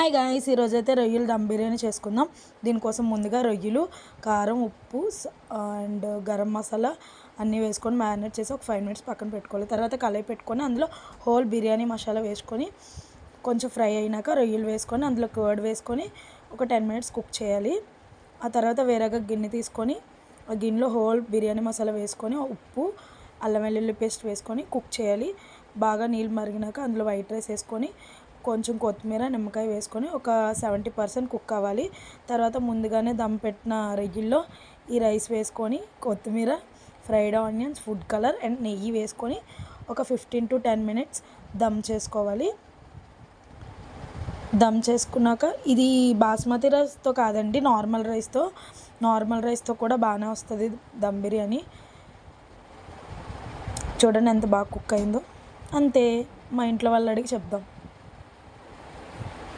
Hi guys, ఈరోజైతే రొయ్యలు దమ్ బిర్యానీ చేసుకుందాం. దీనికోసం ముందుగా రొయ్యలు, కారం, ఉప్పు అండ్ గరం మసాలా అన్నీ వేసుకొని మ్యారినేట్ చేసి ఒక 5 మినిట్స్ పక్కన పెట్టుకోవాలి. తర్వాత కళాయి పెట్టుకొని అందులో హోల్ బిర్యానీ మసాలా వేసుకొని కొంచెం ఫ్రై అయినాక రొయ్యలు వేసుకొని అందులో కర్డ్ వేసుకొని ఒక 10 మినిట్స్ కుక్ చేయాలి. ఆ తర్వాత వేరేగా గిన్నె తీసుకొని ఆ గిన్నెలో హోల్ బిర్యానీ మసాలా వేసుకొని ఉప్పు, అల్లం వెల్లుల్లి పేస్ట్ వేసుకొని కుక్ చేయాలి. బాగా నీళ్ళు మరిగినాక అందులో వైట్ రైస్ వేసుకొని కొంచెం కొత్తిమీర, నిమ్మకాయ వేసుకొని ఒక 70% కుక్ అవ్వాలి. తర్వాత ముందుగానే దమ్ పెట్టిన రొయ్యల్లో ఈ రైస్ వేసుకొని కొత్తిమీర, fried onions, food colour and నెయ్యి వేసుకొని ఒక 15 to 10 మినిట్స్ దమ్ చేసుకోవాలి. దమ్ చేసుకున్నాక ఇది బాస్మతి రైస్తో కాదండి, నార్మల్ రైస్తో కూడా బాగానే వస్తుంది దమ్ బిర్యానీ. చూడండి ఎంత బాగా కుక్ అయిందో. అంతే, మా ఇంట్లో వాళ్ళు అడిగి చెప్దాం.